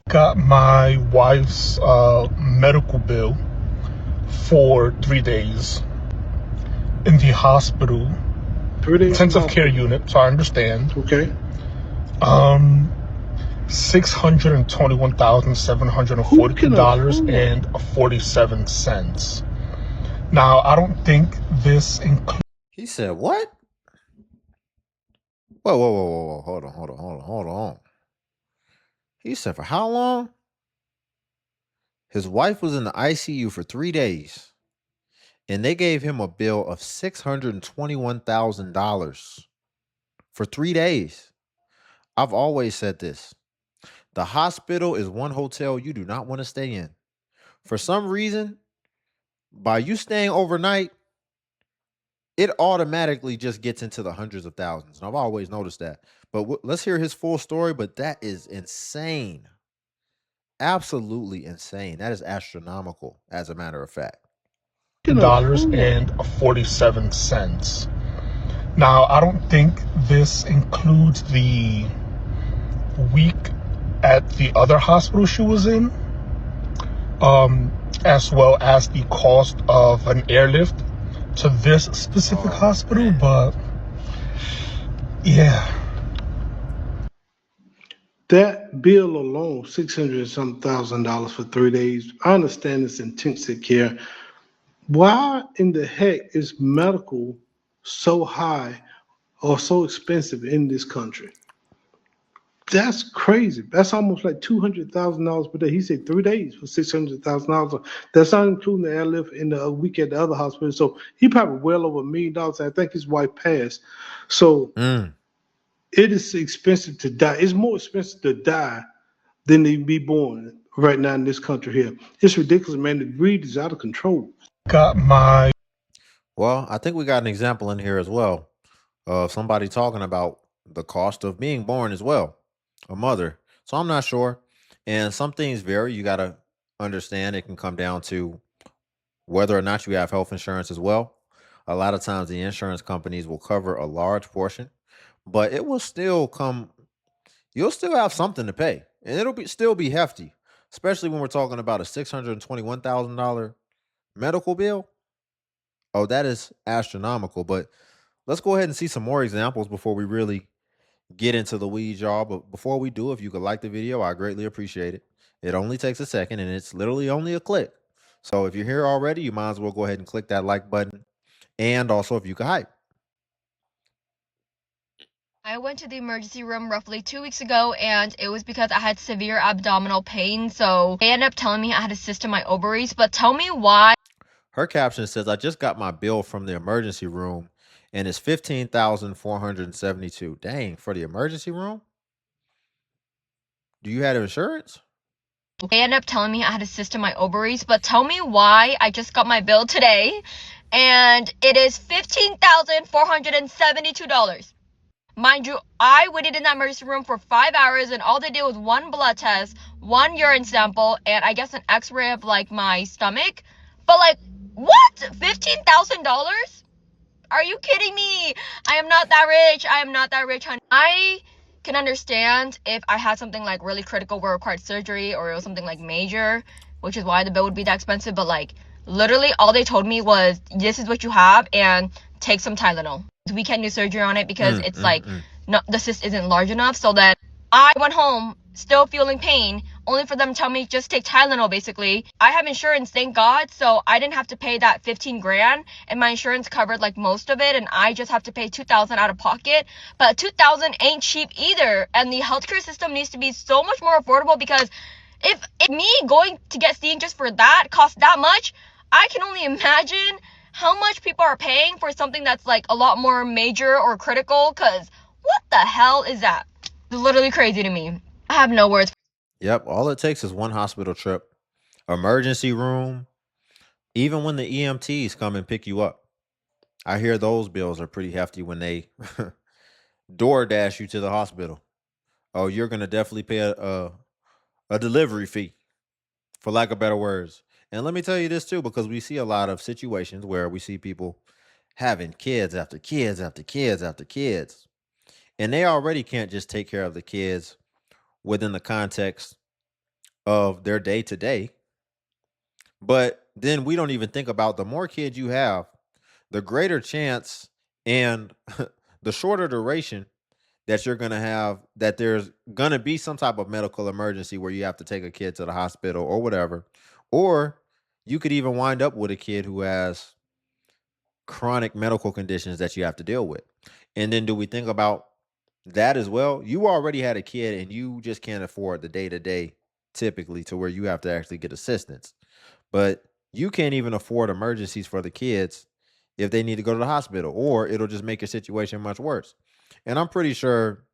Got my wife's medical bill for 3 days in the hospital, 3 days in the intensive care hospital. unit, so I understand. Okay. $621,742.47. Now, I don't think this includes. He said, what? Whoa. Hold on. He said, for how long? His wife was in the ICU for 3 days, and they gave him a bill of $621,000 for 3 days. I've always said this. The hospital is one hotel you do not want to stay in. For some reason, by you staying overnight, it automatically just gets into the hundreds of thousands. And I've always noticed that. But let's hear his full story. But that is insane. Absolutely insane. That is astronomical, as a matter of fact. $47. Now, I don't think this includes the week at the other hospital she was in, as well as the cost of an airlift to this specific hospital, man. but yeah. That bill alone, $600,000 for 3 days. I understand it's intensive care. Why in the heck is medical so high or so expensive in this country? That's crazy. That's almost like $200,000 per day. He said 3 days for $600,000. That's not including the airlift in the week at the other hospital. So he probably well over $1 million. I think his wife passed. So it is expensive to die. It's more expensive to die than to be born right now in this country here. It's ridiculous, man. The greed is out of control. Got my. Well, I think we got an example in here as well of somebody talking about the cost of being born as well, a mother. So I'm not sure. And some things vary. You got to understand it can come down to whether or not you have health insurance as well. A lot of times the insurance companies will cover a large portion, but it will still come, you'll still have something to pay. And it'll still be hefty, especially when we're talking about a $621,000 medical bill. Oh, that is astronomical. But let's go ahead and see some more examples before we really get into the weeds, y'all. But before we do, if you could like the video, I greatly appreciate it. It only takes a second and it's literally only a click. So if you're here already, you might as well go ahead and click that like button. And also, if you could hype. I went to the emergency room roughly 2 weeks ago, and it was because I had severe abdominal pain. So they ended up telling me I had a cyst in my ovaries. But tell me why. Her caption says, I just got my bill from the emergency room and it's $15,472. Dang, for the emergency room? Do you have insurance? They ended up telling me I had a cyst in my ovaries. But tell me why I just got my bill today, and it is $15,472. Mind you, I waited in that emergency room for 5 hours, and all they did was one blood test, one urine sample, and I guess an x-ray of like my stomach. But like, what? $15,000? Are you kidding me? I am not that rich. I am not that rich, honey. I can understand if I had something like really critical where it required surgery, or it was something like major, which is why the bill would be that expensive. But like, literally all they told me was, this is what you have and take some Tylenol. We can't do surgery on it because it's like no, the cyst isn't large enough. So then I went home still feeling pain, only for them to tell me just take Tylenol. Basically, I have insurance, thank God, so I didn't have to pay that 15 grand, and my insurance covered like most of it, and I just have to pay 2,000 out of pocket. But 2,000 ain't cheap either, and the healthcare system needs to be so much more affordable, because if me going to get seen just for that costs that much, I can only imagine how much people are paying for something that's like a lot more major or critical. Because what the hell is that? It's literally crazy to me. I have no words. Yep. All it takes is one hospital trip, emergency room, even when the EMTs come and pick you up. I hear those bills are pretty hefty when they door dash you to the hospital. Oh, you're going to definitely pay a delivery fee, for lack of better words. And let me tell you this too, because we see a lot of situations where we see people having kids after kids after kids after kids. And they already can't just take care of the kids within the context of their day to day. But then we don't even think about the more kids you have, the greater chance and the shorter duration that you're going to have, that there's going to be some type of medical emergency where you have to take a kid to the hospital or whatever. Or you could even wind up with a kid who has chronic medical conditions that you have to deal with. And then do we think about that as well? You already had a kid and you just can't afford the day to day typically to where you have to actually get assistance. But you can't even afford emergencies for the kids if they need to go to the hospital, or it'll just make your situation much worse. And I'm pretty sure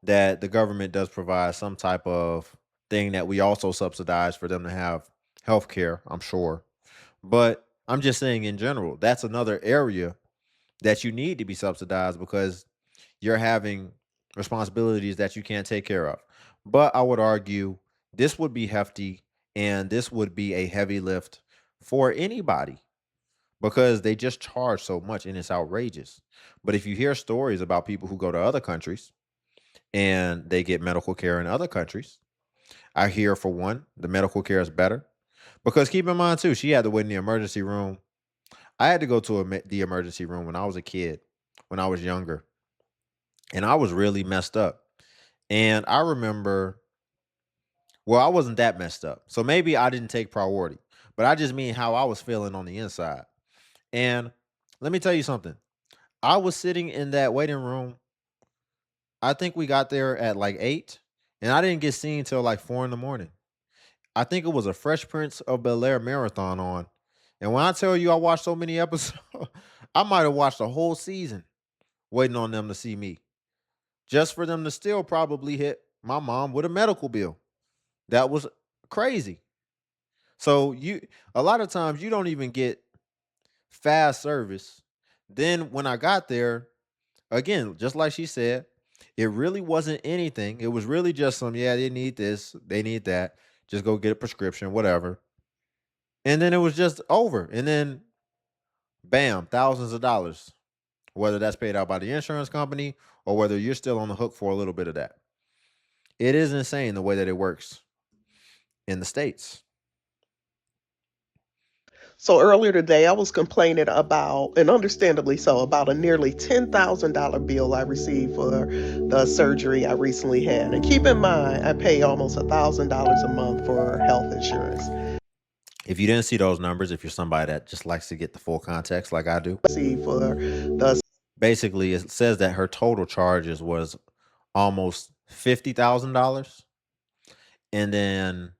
that the government does provide some type of thing that we also subsidize for them to have health care, I'm sure. But I'm just saying in general, that's another area that you need to be subsidized because you're having responsibilities that you can't take care of. But I would argue this would be hefty and this would be a heavy lift for anybody because they just charge so much and it's outrageous. But if you hear stories about people who go to other countries and they get medical care in other countries, I hear for one, the medical care is better. Because keep in mind too, she had to wait in the emergency room. I had to go to the emergency room when I was a kid, when I was younger, and I was really messed up. And I remember, well, I wasn't that messed up. So maybe I didn't take priority, but I just mean how I was feeling on the inside. And let me tell you something. I was sitting in that waiting room. I think we got there at like 8, and I didn't get seen till like 4 in the morning. I think it was a Fresh Prince of Bel-Air marathon on. And when I tell you I watched so many episodes, I might have watched a whole season waiting on them to see me, just for them to still probably hit my mom with a medical bill. That was crazy. So a lot of times you don't even get fast service. Then when I got there, again, just like she said, it really wasn't anything. It was really just some, yeah, they need this, they need that. Just go get a prescription, whatever. And then it was just over. And then bam, thousands of dollars, whether that's paid out by the insurance company or whether you're still on the hook for a little bit of that. It is insane the way that it works in the States. So earlier today, I was complaining about, and understandably so, about a nearly $10,000 bill I received for the surgery I recently had. And keep in mind, I pay almost $1,000 a month for health insurance. If you didn't see those numbers, if you're somebody that just likes to get the full context like I do, basically it says that her total charges was almost $50,000. And then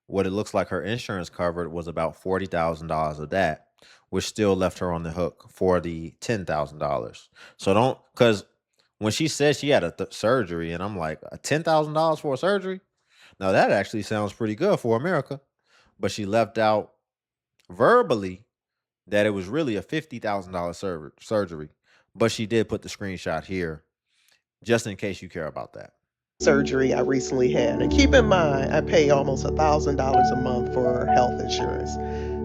what it looks like her insurance covered was about $40,000 of that, which still left her on the hook for the $10,000. So because when she said she had a surgery, and I'm like, $10,000 for a surgery? Now that actually sounds pretty good for America. But she left out verbally that it was really a $50,000 surgery. But she did put the screenshot here just in case you care about that. Surgery I recently had. And keep in mind, I pay almost $1,000 a month for health insurance.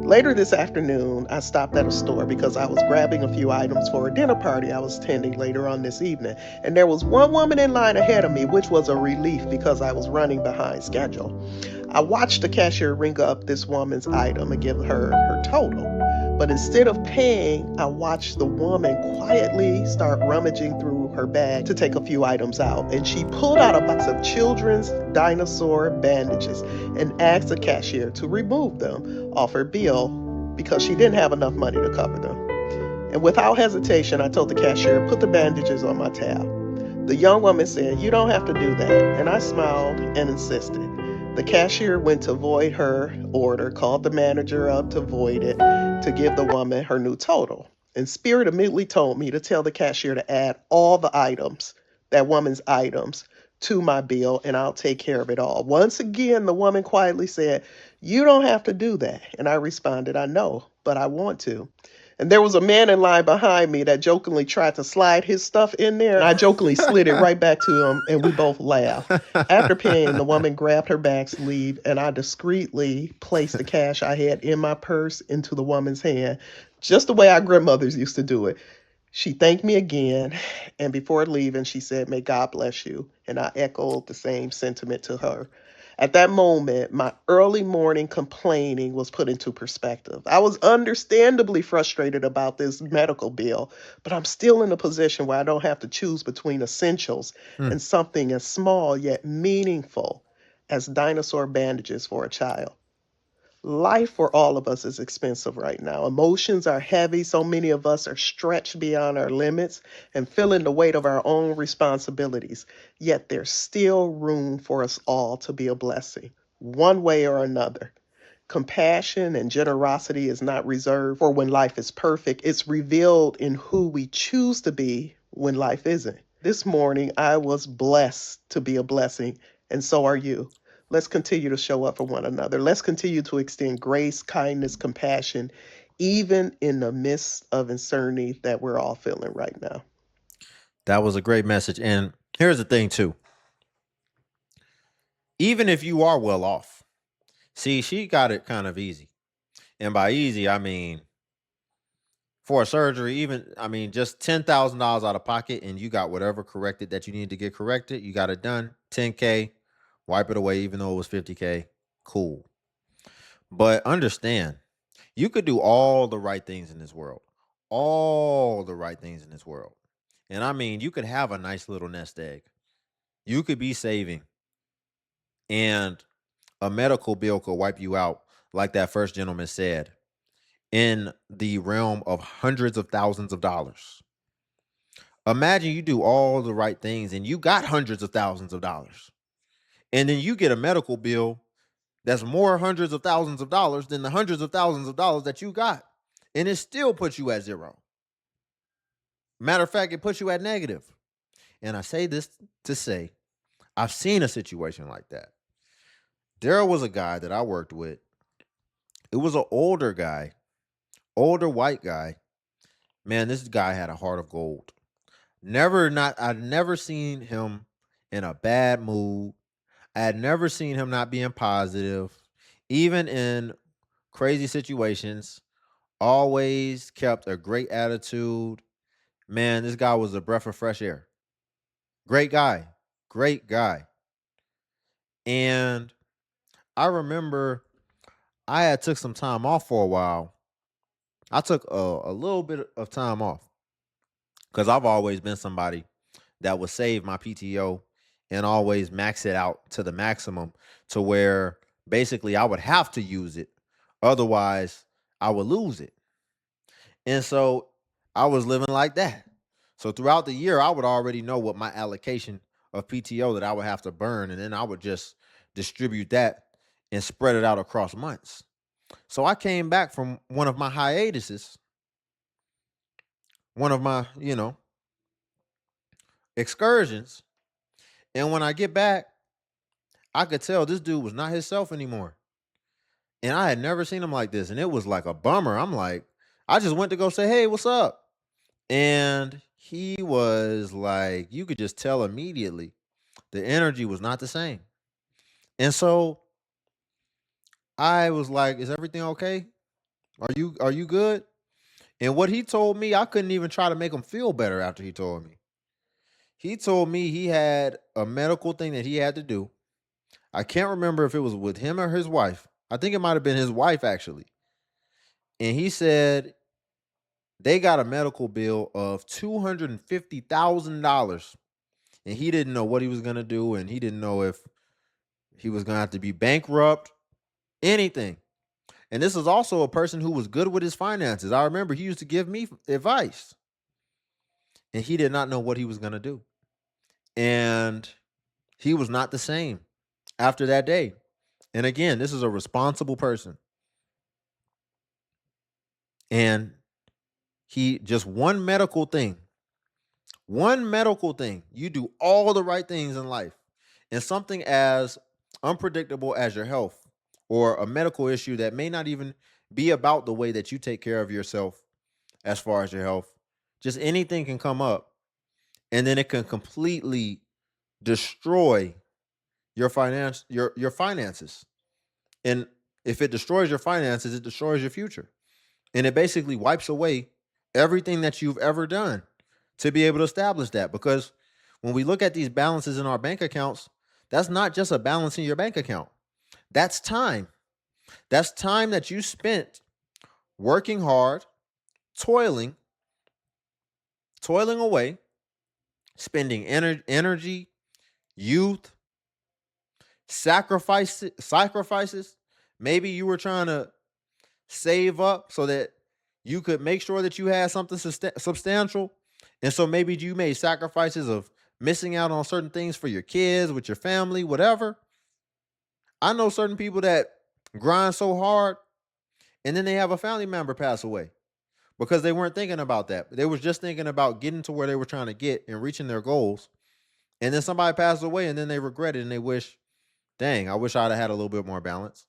Later this afternoon, I stopped at a store because I was grabbing a few items for a dinner party I was attending later on this evening. And there was one woman in line ahead of me, which was a relief because I was running behind schedule. I watched the cashier ring up this woman's item and give her her total. But instead of paying, I watched the woman quietly start rummaging through her bag to take a few items out. And she pulled out a box of children's dinosaur bandages and asked the cashier to remove them off her bill because she didn't have enough money to cover them. And without hesitation, I told the cashier, put the bandages on my tab. The young woman said, you don't have to do that. And I smiled and insisted. The cashier went to void her order, called the manager up to void it, to give the woman her new total. And Spirit immediately told me to tell the cashier to add all the items, that woman's items, to my bill, and I'll take care of it all. Once again, the woman quietly said, you don't have to do that. And I responded, I know, but I want to. And there was a man in line behind me that jokingly tried to slide his stuff in there. And I jokingly slid it right back to him, and we both laughed. After paying, the woman grabbed her bag sleeve, and I discreetly placed the cash I had in my purse into the woman's hand, just the way our grandmothers used to do it. She thanked me again, and before leaving, she said, may God bless you. And I echoed the same sentiment to her. At that moment, my early morning complaining was put into perspective. I was understandably frustrated about this medical bill, but I'm still in a position where I don't have to choose between essentials Hmm. and something as small yet meaningful as dinosaur bandages for a child. Life for all of us is expensive right now. Emotions are heavy. So many of us are stretched beyond our limits and feeling the weight of our own responsibilities. Yet there's still room for us all to be a blessing, one way or another. Compassion and generosity is not reserved for when life is perfect, it's revealed in who we choose to be when life isn't. This morning, I was blessed to be a blessing, and so are you. Let's continue to show up for one another. Let's continue to extend grace, kindness, compassion, even in the midst of uncertainty that we're all feeling right now. That was a great message. And here's the thing, too. Even if you are well off, see, she got it kind of easy. And by easy, I mean for a surgery, even I mean just $10,000 out of pocket, and you got whatever corrected that you need to get corrected. You got it done. 10K, wipe it away, even though it was 50K. Cool. But understand, you could do all the right things in this world. All the right things in this world. And I mean, you could have a nice little nest egg. You could be saving, and a medical bill could wipe you out, like that first gentleman said, in the realm of hundreds of thousands of dollars. Imagine you do all the right things and you got hundreds of thousands of dollars. And then you get a medical bill that's more hundreds of thousands of dollars than the hundreds of thousands of dollars that you got. And it still puts you at zero. Matter of fact, it puts you at negative. And I say this to say, I've seen a situation like that. There was a guy that I worked with. It was an older guy, older white guy. Man, this guy had a heart of gold. I'd never seen him in a bad mood. I had never seen him not being positive, even in crazy situations. Always kept a great attitude. Man, this guy was a breath of fresh air. Great guy. Great guy. And I remember I had took some time off for a while. I took a little bit of time off because I've always been somebody that would save my PTO and always max it out to the maximum, to where basically I would have to use it. Otherwise, I would lose it. And so I was living like that. So throughout the year, I would already know what my allocation of PTO that I would have to burn. And then I would just distribute that and spread it out across months. So I came back from one of my hiatuses, one of my, excursions. And when I get back, I could tell this dude was not himself anymore. And I had never seen him like this. And it was like a bummer. I'm like, I just went to go say, hey, what's up? And he was like, you could just tell immediately the energy was not the same. And so I was like, is everything okay? Are you good? And what he told me, I couldn't even try to make him feel better after he told me. He told me he had a medical thing that he had to do. I can't remember if it was with him or his wife. I think it might have been his wife, actually. And he said they got a medical bill of $250,000. And he didn't know what he was going to do. And he didn't know if he was going to have to be bankrupt, anything. And this is also a person who was good with his finances. I remember he used to give me advice. And he did not know what he was going to do. And he was not the same after that day. And again, this is a responsible person. And he just one medical thing, you do all the right things in life. And something as unpredictable as your health, or a medical issue that may not even be about the way that you take care of yourself as far as your health, just anything can come up, and then it can completely destroy your finances. And if it destroys your finances, it destroys your future. And it basically wipes away everything that you've ever done to be able to establish that. Because when we look at these balances in our bank accounts, That's not just a balance in your bank account. That's time. That's time that you spent working hard, toiling away, spending energy, youth, sacrifices. Maybe you were trying to save up so that you could make sure that you had something substantial. And so maybe you made sacrifices of missing out on certain things for your kids, with your family, whatever. I know certain people that grind so hard and then they have a family member pass away because they weren't thinking about that. They was just thinking about getting to where they were trying to get and reaching their goals. And then somebody passes away and then they regret it and they wish, dang, I wish I'd have had a little bit more balance.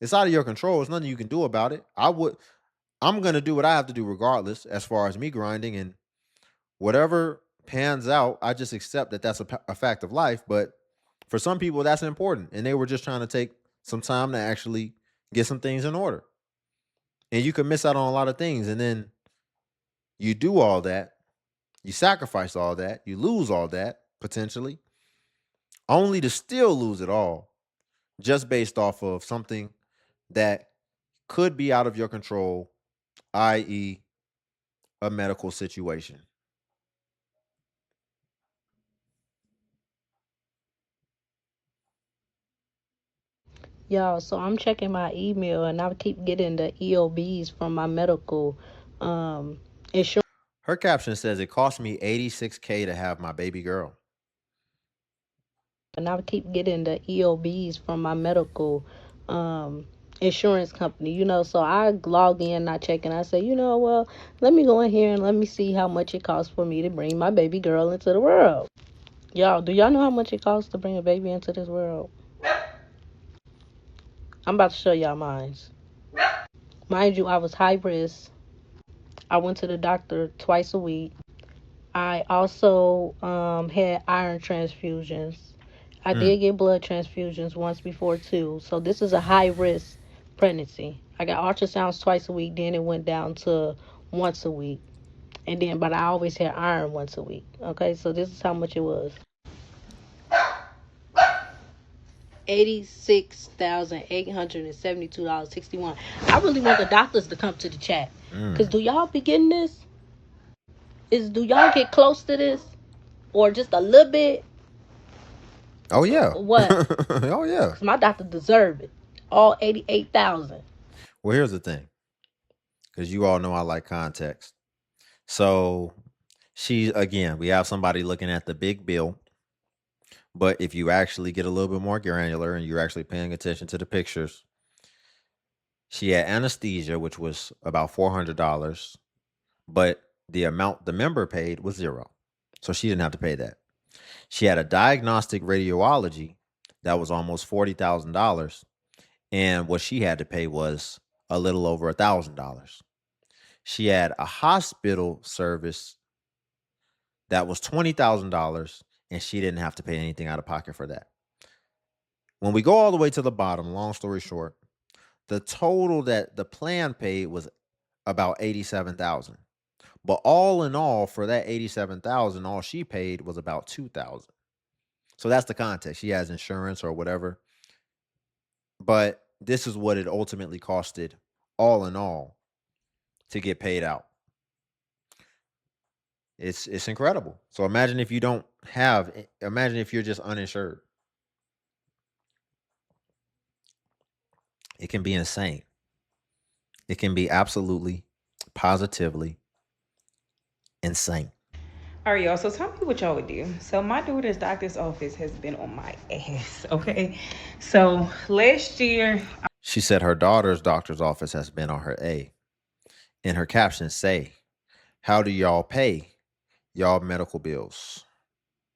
It's out of your control. There's nothing you can do about it. I'm going to do what I have to do regardless as far as me grinding, and whatever pans out, I just accept that that's a fact of life. But for some people, that's important. And they were just trying to take some time to actually get some things in order. And you can miss out on a lot of things. And then you do all that. You sacrifice all that. You lose all that potentially, only to still lose it all just based off of something that could be out of your control, i.e., a medical situation. Y'all, so I'm checking my email and I keep getting the EOBs from my medical insurance. Her caption says it cost me $86K to have my baby girl. And I keep getting the EOBs from my medical insurance company, you know. So I log in, I check, and I say, you know, well, let me go in here and let me see how much it costs for me to bring my baby girl into the world. Y'all, do y'all know how much it costs to bring a baby into this world? I'm about to show y'all mine. Mind you, I was high risk. I went to the doctor twice a week. I also had iron transfusions. I did get blood transfusions once before too. So this is a high risk pregnancy. I got ultrasounds twice a week. Then it went down to once a week. And then, but I always had iron once a week. Okay, so this is how much it was. $86,872.61. I really want the doctors to come to the chat. Cause do y'all be getting this? Do y'all get close to this? Or just a little bit? Oh yeah. What? Oh yeah. Cause my doctor deserve it. All 88,000. Well, here's the thing. Because you all know I like context. So we have somebody looking at the big bill. But if you actually get a little bit more granular and you're actually paying attention to the pictures, she had anesthesia, which was about $400, but the amount the member paid was $0. So she didn't have to pay that. She had a diagnostic radiology that was almost $40,000. And what she had to pay was a little over $1,000. She had a hospital service that was $20,000, and she didn't have to pay anything out of pocket for that. When we go all the way to the bottom, long story short, the total that the plan paid was about $87,000. But all in all, for that $87,000, all she paid was about $2,000. So that's the context. She has insurance or whatever. But this is what it ultimately costed, all in all, to get paid out. It's incredible. So imagine if you're just uninsured. It can be insane. It can be absolutely, positively insane. All right, y'all. So tell me what y'all would do. So my daughter's doctor's office has been on my ass. Okay. So last year, She said her daughter's doctor's office has been on her A. And her captions say, how do y'all pay y'all medical bills?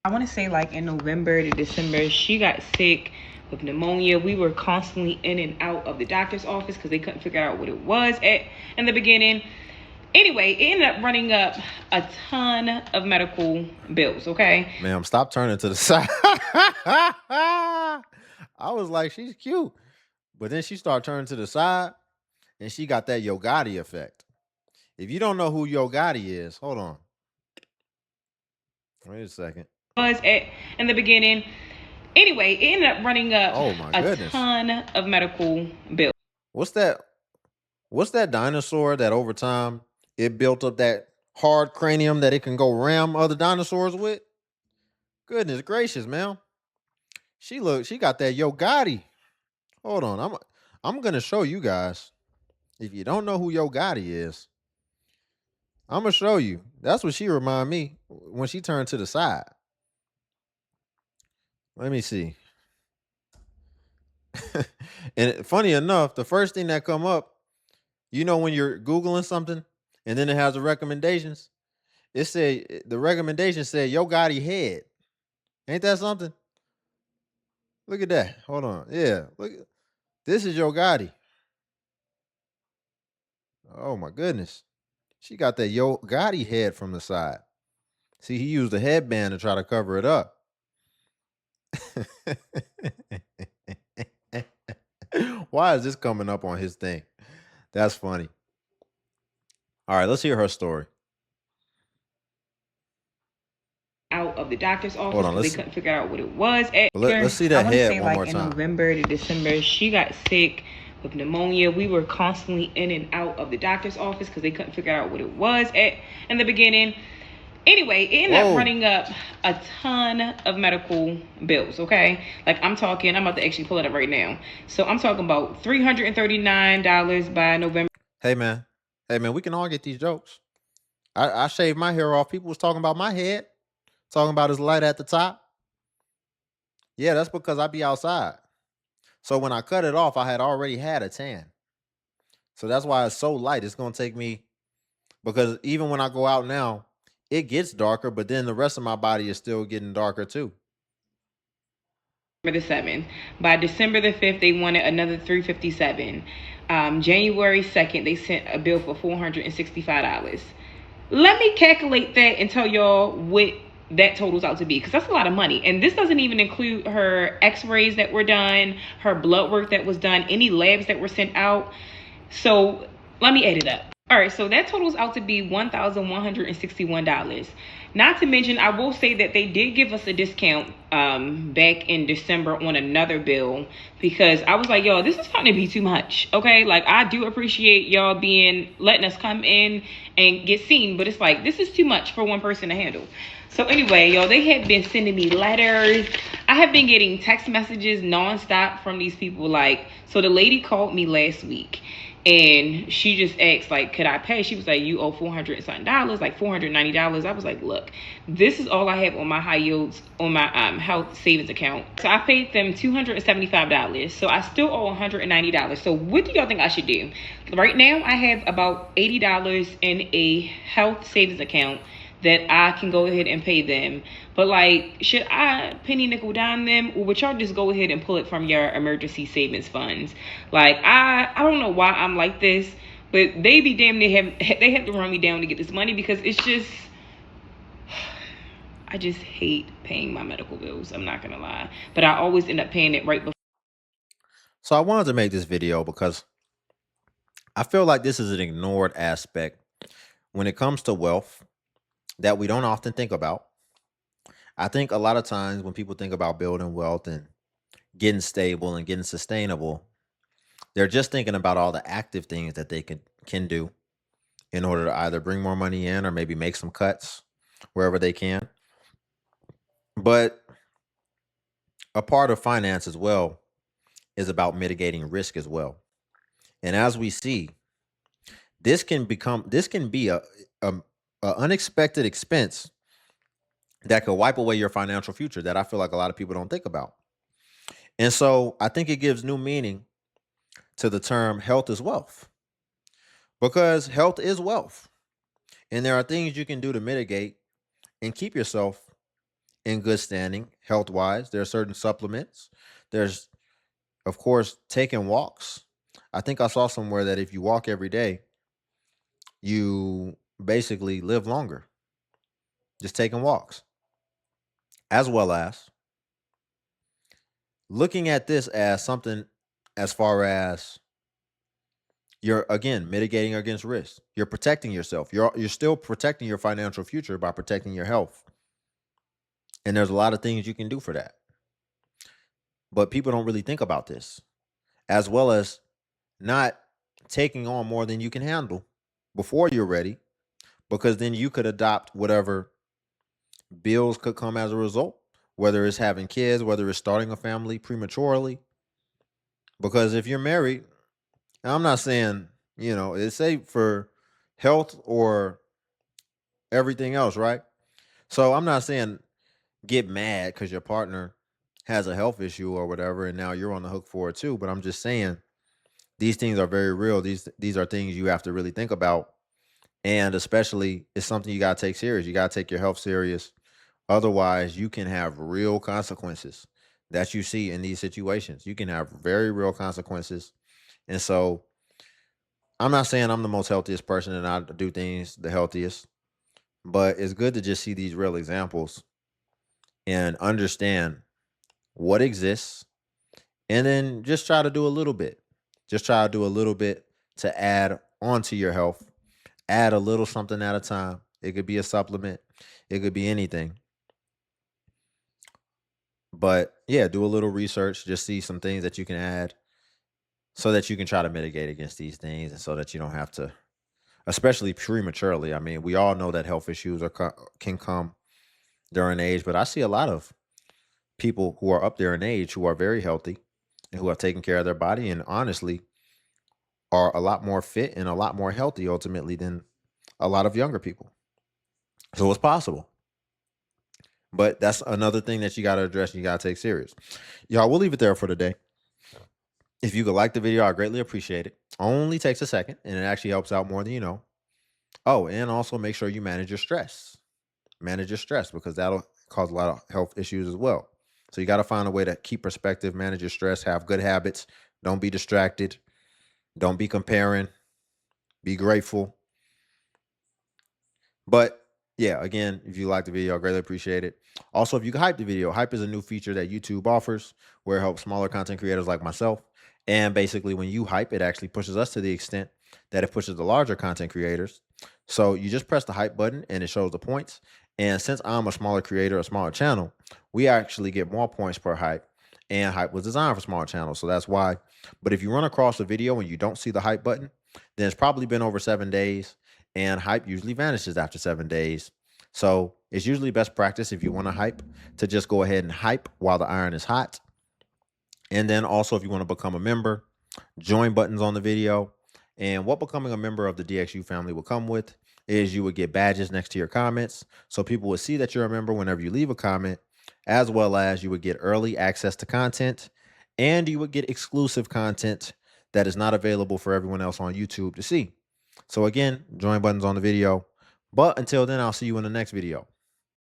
I want to say like in November to December, she got sick with pneumonia. We were constantly in and out of the doctor's office because they couldn't figure out what it was in the beginning. Anyway, it ended up running up a ton of medical bills, okay? Ma'am, stop turning to the side. I was like, she's cute. But then she started turning to the side, and she got that Yo Gotti effect. If you don't know who Yo Gotti is, hold on. Wait a second. Was in the beginning. Anyway, it ended up running up Oh my a goodness. ton of medical bills. What's that? What's that dinosaur that over time it built up that hard cranium that it can go ram other dinosaurs with? Goodness gracious, man. She got that Yo Gotti. Hold on. I'm gonna show you guys. If you don't know who Yo Gotti is, I'm gonna show you. That's what she remind me when she turned to the side. Let me see. And funny enough, the first thing that come up, when you're Googling something and then it has the recommendations, the recommendation said Yo Gotti head. Ain't that something? Look at that. Hold on. Yeah. This is Yo Gotti. Oh my goodness. She got that Yo Gotti head from the side. See, he used a headband to try to cover it up. Why is this coming up on his thing? That's funny. All right, let's hear her story. Out of the doctor's office Hold on, because they couldn't figure out what it was. Let's see that I wanna head say one more in time. November to December, she got sick with pneumonia. We were constantly in and out of the doctor's office because they couldn't figure out what it was in the beginning. Anyway, it ended up running up a ton of medical bills, okay? Like I'm about to actually pull it up right now. So I'm talking about $339 by November. Hey man, we can all get these jokes. I shaved my hair off. People was talking about my head, talking about his light at the top. Yeah, that's because I be outside. So when I cut it off, I had already had a tan. So that's why it's so light. It's going to take me, because even when I go out now, it gets darker, but then the rest of my body is still getting darker too. The 7th. By December the 5th, they wanted another $357. January 2nd, they sent a bill for $465. Let me calculate that and tell y'all what that totals out to be, because that's a lot of money. And this doesn't even include her x-rays that were done, her blood work that was done, any labs that were sent out. So let me add it up. All right, so that totals out to be $1,161. Not to mention, I will say that they did give us a discount back in December on another bill, because I was like, yo, this is starting to be too much. Okay, like I do appreciate y'all letting us come in and get seen, but it's like, this is too much for one person to handle. So anyway, y'all, they had been sending me letters. I have been getting text messages nonstop from these people. So the lady called me last week and she just asked, could I pay? She was like, you owe $400 and something, $490. I was like, look, this is all I have on my high yields, on my health savings account. So I paid them $275. So I still owe $190. So what do y'all think I should do? Right now, I have about $80 in a health savings account that I can go ahead and pay them. But should I penny nickel dime them, or would y'all just go ahead and pull it from your emergency savings funds? I don't know why I'm like this, but they be damn, they have to run me down to get this money, because it's just, I just hate paying my medical bills. I'm not gonna lie, but I always end up paying it right before. So I wanted to make this video because I feel like this is an ignored aspect when it comes to wealth that we don't often think about. I think a lot of times when people think about building wealth and getting stable and getting sustainable, they're just thinking about all the active things that they can do in order to either bring more money in or maybe make some cuts wherever they can. But a part of finance as well is about mitigating risk as well. And as we see, this can be a unexpected expense that could wipe away your financial future that I feel like a lot of people don't think about. And so I think it gives new meaning to the term health is wealth, because health is wealth. And there are things you can do to mitigate and keep yourself in good standing health wise. There are certain supplements. There's, of course, taking walks. I think I saw somewhere that if you walk every day, you basically live longer. Just taking walks. As well as looking at this as something as far as you're, again, mitigating against risk. You're protecting yourself. You're still protecting your financial future by protecting your health. And there's a lot of things you can do for that. But people don't really think about this, as well as not taking on more than you can handle before you're ready, because then you could adopt whatever bills could come as a result, whether it's having kids, whether it's starting a family prematurely. Because if you're married, and I'm not saying, it's safe for health or everything else, right? So I'm not saying get mad because your partner has a health issue or whatever, and now you're on the hook for it too. But I'm just saying these things are very real. These are things you have to really think about, and especially it's something you gotta take serious. You gotta take your health serious. Otherwise, you can have real consequences that you see in these situations. You can have very real consequences. And so I'm not saying I'm the most healthiest person and I do things the healthiest, but it's good to just see these real examples and understand what exists, and then just try to do a little bit. Just try to do a little bit to add onto your health. Add a little something at a time. It could be a supplement, it could be anything. But yeah, do a little research, just see some things that you can add so that you can try to mitigate against these things, and so that you don't have to, especially prematurely. I mean, we all know that health issues can come during age, but I see a lot of people who are up there in age who are very healthy and who have taken care of their body, and honestly are a lot more fit and a lot more healthy ultimately than a lot of younger people. So it's possible. But that's another thing that you got to address and you got to take serious. Y'all, we'll leave it there for today. If you could like the video, I greatly appreciate it. Only takes a second and it actually helps out more than you know. Oh, and also make sure you manage your stress. Manage your stress, because that'll cause a lot of health issues as well. So you got to find a way to keep perspective, manage your stress, have good habits. Don't be distracted. Don't be comparing. Be grateful. But yeah, again, if you like the video, I greatly appreciate it. Also, if you can hype the video, hype is a new feature that YouTube offers where it helps smaller content creators like myself. And basically, when you hype, it actually pushes us to the extent that it pushes the larger content creators. So you just press the hype button and it shows the points. And since I'm a smaller creator, a smaller channel, we actually get more points per hype. And hype was designed for smaller channels, so that's why. But if you run across a video and you don't see the hype button, then it's probably been over 7 days, and hype usually vanishes after 7 days. So it's usually best practice, if you want to hype, to just go ahead and hype while the iron is hot. And then also, if you want to become a member, join buttons on the video. And what becoming a member of the DXU family will come with is you would get badges next to your comments, so people will see that you're a member whenever you leave a comment, as well as you would get early access to content, and you would get exclusive content that is not available for everyone else on YouTube to see. So again, join buttons on the video. But until then, I'll see you in the next video.